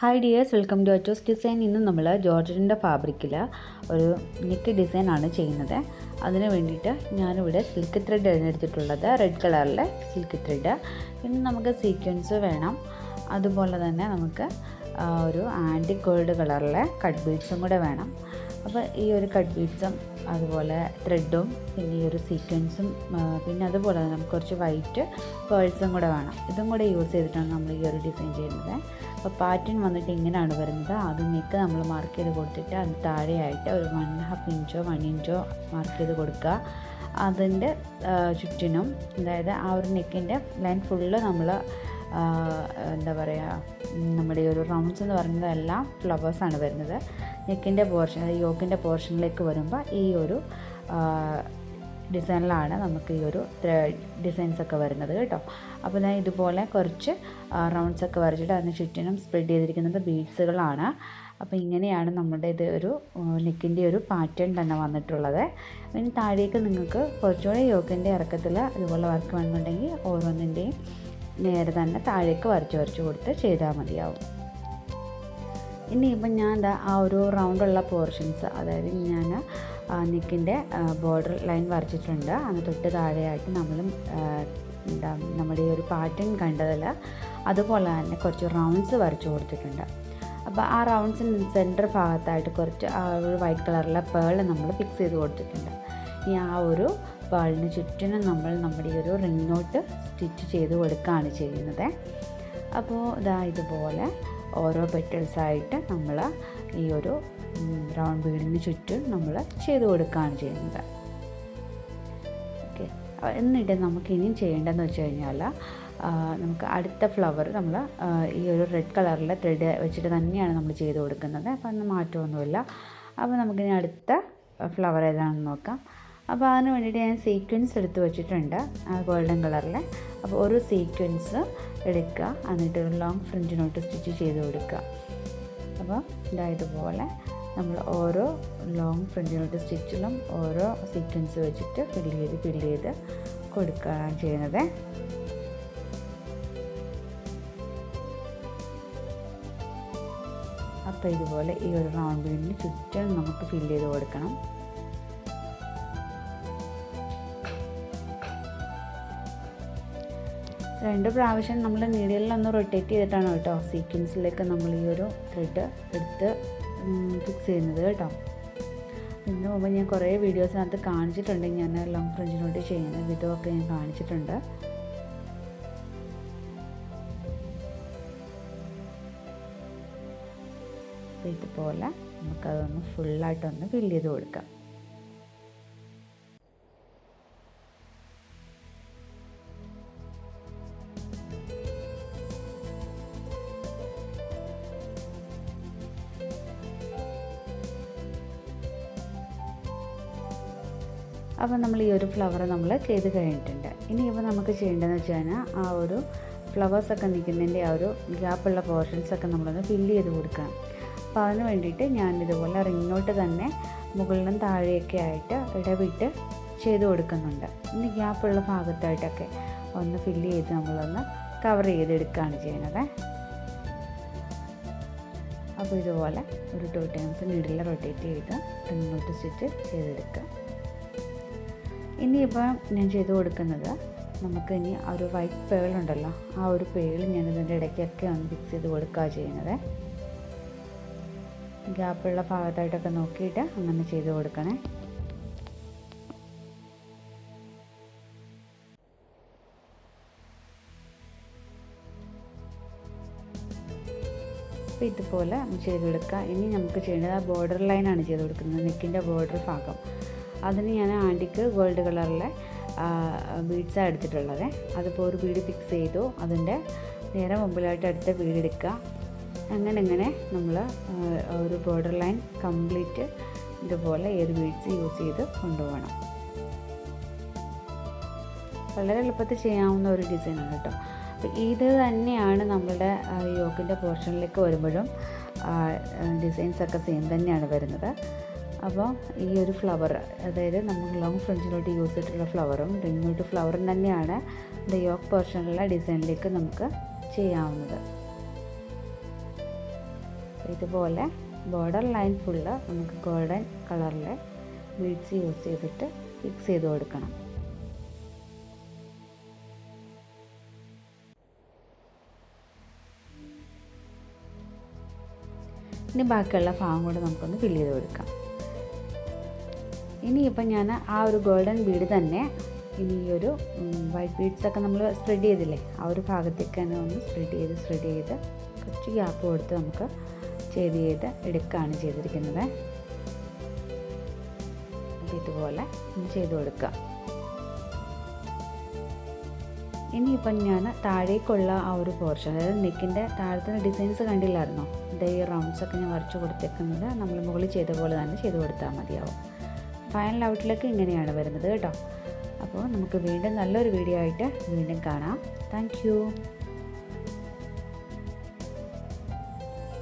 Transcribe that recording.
Hi dears, welcome to AchusDesign. ഇന്ന് നമ്മൾ ജോർജറ്റിൻ്റെ ഫാബ്രിക്കിൽ ഒരു നെക്ക് ഡിസൈനാണ് ചെയ്യുന്നത്. അതിന് വേണ്ടിയിട്ട് ഞാനിവിടെ സിൽക്ക് ത്രെഡ് എടുത്തിട്ടുള്ളത്, റെഡ് കളറിലെ സിൽക്ക് ത്രെഡ്. പിന്നെ നമുക്ക് സീക്വൻസ് വേണം, അതുപോലെ തന്നെ നമുക്ക് ഒരു ആൻറ്റിക് ഗോൾഡ് കളറിലെ കട്ട് ബീഡ്സും കൂടെ വേണം. അപ്പോൾ ഈ ഒരു കട്ട് ബീഡ്സും അതുപോലെ ത്രെഡും പിന്നെ ഈ ഒരു സീക്വൻസും പിന്നെ അതുപോലെ തന്നെ നമുക്ക് കുറച്ച് വൈറ്റ് പേൾസും കൂടെ വേണം. ഇതും കൂടെ യൂസ് ചെയ്തിട്ടാണ് നമ്മൾ ഈ ഒരു ഡിസൈൻ ചെയ്യുന്നത്. അപ്പോൾ പാറ്റേൺ വന്നിട്ട് ഇങ്ങനെയാണ് വരുന്നത്. ആദ്യം നെക്ക് നമ്മൾ മാർക്ക് ചെയ്ത് കൊടുത്തിട്ട് അത് താഴെയായിട്ട് ഒരു 1.5 ഇഞ്ചോ 1 ഇഞ്ചോ മാർക്ക് ചെയ്ത് കൊടുക്കുക. അതിൻ്റെ ചുറ്റിനും, അതായത് ആ ഒരു നെക്കിൻ്റെ ലൈൻ ഫുള്ള് നമ്മൾ എന്താ പറയുക, നമ്മുടെ ഈ ഒരു റൗണ്ട്സ് എന്ന് പറയുന്നത് എല്ലാം ഫ്ലവേഴ്സാണ് വരുന്നത്. നെക്കിൻ്റെ പോർഷൻ, യോക്കിൻ്റെ പോർഷനിലേക്ക് വരുമ്പോൾ ഈ ഒരു ഡിസൈനിലാണ് നമുക്ക് ഈ ഒരു ഡിസൈൻസൊക്കെ വരുന്നത് കേട്ടോ. അപ്പോൾ ഞാൻ ഇതുപോലെ കുറച്ച് റൗണ്ട്സൊക്കെ വരച്ചിട്ട് അതിന് ചുറ്റിനും സ്പ്രെഡ് ചെയ്തിരിക്കുന്നത് ബീഡ്സുകളാണ്. അപ്പോൾ ഇങ്ങനെയാണ് നമ്മുടെ ഇത് ഒരു നെക്കിൻ്റെ ഒരു പാറ്റേൺ തന്നെ വന്നിട്ടുള്ളത്. ഇനി താഴേക്ക് നിങ്ങൾക്ക് കുറച്ചുകൂടെ യോക്കിൻ്റെ ഇറക്കത്തിൽ ഇതുപോലെ വർക്ക് വേണമെന്നുണ്ടെങ്കിൽ ഓരോന്നിൻ്റെയും നേരെ തന്നെ താഴേക്ക് വരച്ച് കൊടുത്ത് ചെയ്താൽ മതിയാവും. ഇനിയിപ്പം ഞാൻ ആ ഒരു റൗണ്ടുള്ള പോർഷൻസ്, അതായത് ഞാൻ നെക്കിൻ്റെ ബോർഡർ ലൈൻ വരച്ചിട്ടുണ്ട്. അതിന് തൊട്ട് താഴെയായിട്ട് നമ്മളും നമ്മുടെ ഈ ഒരു പാറ്റേൺ കണ്ടതിൽ അതുപോലെ തന്നെ കുറച്ച് റൗണ്ട്സ് വരച്ച് കൊടുത്തിട്ടുണ്ട്. അപ്പോൾ ആ റൗണ്ട്സിന് സെൻറ്റർ ഭാഗത്തായിട്ട് കുറച്ച് ആ ഒരു വൈറ്റ് കളറിലെ പേൾ നമ്മൾ ഫിക്സ് ചെയ്ത് കൊടുത്തിട്ടുണ്ട്. ഇനി ആ ഒരു പേളിന് ചുറ്റിനും നമ്മൾ നമ്മുടെ ഈ ഒരു റിംഗ് നോട്ട് സ്റ്റിച്ച് ചെയ്ത് കൊടുക്കുകയാണ് ചെയ്യുന്നത്. അപ്പോൾ ഇതുപോലെ ഓരോ പെറ്റൽസായിട്ട് നമ്മൾ ഈ ഒരു റൗണ്ട് ബീഡിന് ചുറ്റും നമ്മൾ ചെയ്ത് കൊടുക്കുകയാണ് ചെയ്യുന്നത്. ഓക്കെ, എന്നിട്ട് നമുക്ക് ഇനിയും ചെയ്യേണ്ടതെന്ന് വെച്ച് കഴിഞ്ഞാൽ നമുക്ക് അടുത്ത ഫ്ലവർ നമ്മൾ ഈ ഒരു റെഡ് കളറിലെ ത്രെഡ് വെച്ചിട്ട് തന്നെയാണ് നമ്മൾ ചെയ്ത് കൊടുക്കുന്നത്. അപ്പോൾ അന്ന് മാറ്റമൊന്നുമില്ല. അപ്പോൾ നമുക്കിനി അടുത്ത ഫ്ലവർ ഏതാണെന്ന് നോക്കാം. അപ്പോൾ അതിന് വേണ്ടിയിട്ട് ഞാൻ സീക്വൻസ് എടുത്ത് വെച്ചിട്ടുണ്ട്, ഗോൾഡൻ കളറിലെ. അപ്പോൾ ഒരു സീക്വൻസ് എടുക്കുക, എന്നിട്ട് ഒരു ലോങ് ഫ്രിഞ്ച് നോട്ട് സ്റ്റിച്ച് ചെയ്ത് കൊടുക്കുക. അപ്പോൾ ഇതുപോലെ നമ്മൾ ഓരോ ലോങ് ഫ്രിഞ്ച് നോട്ട് സ്റ്റിച്ചിലും ഓരോ സീക്വൻസ് വെച്ചിട്ട് ഫില്ല് ചെയ്ത് കൊടുക്കുകയാണ് ചെയ്യുന്നത്. അപ്പോൾ ഇതുപോലെ ഈ ഒരു റൗണ്ട് ബീഡിന് ചുറ്റും നമുക്ക് ഫില്ല് ചെയ്ത് കൊടുക്കണം. രണ്ട് പ്രാവശ്യം നമ്മൾ നീഡിലൊന്ന് റൊട്ടേറ്റ് ചെയ്തിട്ടാണ് കേട്ടോ സീക്വൻസിലേക്ക് നമ്മൾ ഈ ഒരു ത്രെഡ് എടുത്ത് ഫിക്സ് ചെയ്യുന്നത് കേട്ടോ. ഇതിന് മുമ്പ് ഞാൻ കുറേ വീഡിയോസിനകത്ത് കാണിച്ചിട്ടുണ്ട്, ഞാൻ ലോങ് ഫ്രിഞ്ച് നോട്ട് ചെയ്യുന്ന വിധമൊക്കെ ഞാൻ കാണിച്ചിട്ടുണ്ട്. ഇതുപോലെ നമുക്കതൊന്ന് ഫുള്ളായിട്ടൊന്ന് ഫില്ല് ചെയ്ത് കൊടുക്കാം. അപ്പോൾ നമ്മൾ ഈ ഒരു ഫ്ലവർ നമ്മൾ ചെയ്ത് കഴിഞ്ഞിട്ടുണ്ട്. ഇനിയിപ്പോൾ നമുക്ക് ചെയ്യേണ്ടതെന്ന് വെച്ച് കഴിഞ്ഞാൽ ആ ഒരു ഫ്ലവേഴ്സൊക്കെ നിൽക്കുന്നതിൻ്റെ ആ ഒരു ഗ്യാപ്പുള്ള പോർഷൻസൊക്കെ നമ്മളൊന്ന് ഫില്ല് ചെയ്ത് കൊടുക്കണം. അപ്പോൾ അതിന് വേണ്ടിയിട്ട് ഞാനിതുപോലെ റിംഗ് നോട്ട് തന്നെ മുകളിലും താഴെയൊക്കെ ആയിട്ട് ഇടവിട്ട് ചെയ്ത് കൊടുക്കുന്നുണ്ട്. ഇനി ഗ്യാപ്പുള്ള ഭാഗത്തായിട്ടൊക്കെ ഒന്ന് ഫില്ല് ചെയ്ത് നമ്മളൊന്ന് കവർ ചെയ്തെടുക്കുകയാണ് ചെയ്യുന്നത്. അപ്പോൾ ഇതുപോലെ ഒരു 2 ടൈംസ് നീഡിൽ റൊട്ടേറ്റ് ചെയ്ത് റിംഗ് നോട്ട് സ്റ്റിച്ച് ചെയ്തെടുക്കുക. ഇനിയിപ്പോൾ ഞാൻ ചെയ്ത് കൊടുക്കുന്നത്, നമുക്ക് ഇനി ആ ഒരു വൈറ്റ് പേൾ ഉണ്ടല്ലോ, ആ ഒരു പേൾ ഞാൻ ഇതിൻ്റെ ഇടയ്ക്കൊക്കെ ഒന്ന് ഫിക്സ് ചെയ്ത് കൊടുക്കുക ചെയ്യുന്നത്. ഗ്യാപ്പുള്ള ഭാഗത്തായിട്ടൊക്കെ നോക്കിയിട്ട് അങ്ങനെ ചെയ്ത് കൊടുക്കണേ. അപ്പോൾ ഇതുപോലെ ചെയ്ത് കൊടുക്കുക. ഇനി നമുക്ക് ചെയ്യേണ്ടത് ആ ബോർഡർ ലൈനാണ് ചെയ്ത് കൊടുക്കുന്നത്, നെക്കിൻ്റെ ബോർഡർ ഭാഗം. അതിന് ഞാൻ ആൻറ്റിക് ഗോൾഡ് കളറിലെ ബീഡ്സാണ് എടുത്തിട്ടുള്ളത്. അതിപ്പോൾ ഒരു ബീഡ് ഫിക്സ് ചെയ്തു, അതിൻ്റെ നേരെ മുമ്പിലായിട്ട് അടുത്ത ബീഡ് എടുക്കുക. അങ്ങനെ നമ്മൾ ഒരു ബോർഡർ ലൈൻ കംപ്ലീറ്റ് ഇതുപോലെ ഏത് ബീഡ്സ് യൂസ് ചെയ്ത് കൊണ്ടുപോകണം. വളരെ എളുപ്പത്തിൽ ചെയ്യാവുന്ന ഒരു ഡിസൈനാണ് കേട്ടോ. അപ്പോൾ ഇത് തന്നെയാണ് നമ്മളുടെ യോക്കിൻ്റെ പോർഷനിലേക്ക് വരുമ്പോഴും ഡിസൈൻസൊക്കെ സെയിം തന്നെയാണ് വരുന്നത്. അപ്പോൾ ഈ ഒരു ഫ്ലവർ, അതായത് നമ്മൾ ലോങ് ഫ്രിഞ്ചിലോട്ട് യൂസ് ചെയ്തിട്ടുള്ള ഫ്ലവറും റിംഗ് നോട്ട് ഫ്ലവറും തന്നെയാണ് യോക്ക് പോർഷനിലുള്ള ഡിസൈനിലേക്ക് നമുക്ക് ചെയ്യാവുന്നത്. ഇതുപോലെ ബോർഡർ ലൈൻ ഫുള്ള് നമുക്ക് ഗോൾഡൻ കളറിലെ ബീഡ്സ് യൂസ് ചെയ്തിട്ട് ഫിക്സ് ചെയ്ത് കൊടുക്കണം. ഇനി ബാക്കിയുള്ള ഭാഗം കൂടെ നമുക്കൊന്ന് ഫില്ല് ചെയ്ത് കൊടുക്കാം. ഇനിയിപ്പോൾ ഞാൻ ആ ഒരു ഗോൾഡൻ ബീഡ് തന്നെ ഇനി ഈ ഒരു വൈറ്റ് ബീഡ്സൊക്കെ നമ്മൾ സ്പ്രെഡ് ചെയ്തില്ലേ, ആ ഒരു ഭാഗത്തേക്ക് തന്നെ ഒന്ന് സ്പ്രെഡ് ചെയ്ത് കുറച്ച് ഗ്യാപ്പ് കൊടുത്ത് നമുക്ക് ചെയ്ത് എടുക്കുകയാണ് ചെയ്തിരിക്കുന്നത്. ഇതുപോലെ ചെയ്ത് കൊടുക്കുക. ഇനിയിപ്പം ഞാൻ താഴേക്കുള്ള ആ ഒരു പോർഷൻ, അതായത് നെക്കിൻ്റെ താഴത്തെ ഡിസൈൻസ് കണ്ടില്ലായിരുന്നോ, ഈ റൗണ്ട്സൊക്കെ ഞാൻ വരച്ച് കൊടുത്തേക്കുന്നത് നമ്മൾ മുകളിൽ ചെയ്ത പോലെ തന്നെ ചെയ്ത് കൊടുത്താൽ മതിയാവും. ഫൈനൽ ഔട്ടിലേക്ക് ഇങ്ങനെയാണ് വരുന്നത് കേട്ടോ. അപ്പോൾ നമുക്ക് വീണ്ടും നല്ലൊരു വീഡിയോ ആയിട്ട് വീണ്ടും കാണാം. Thank you.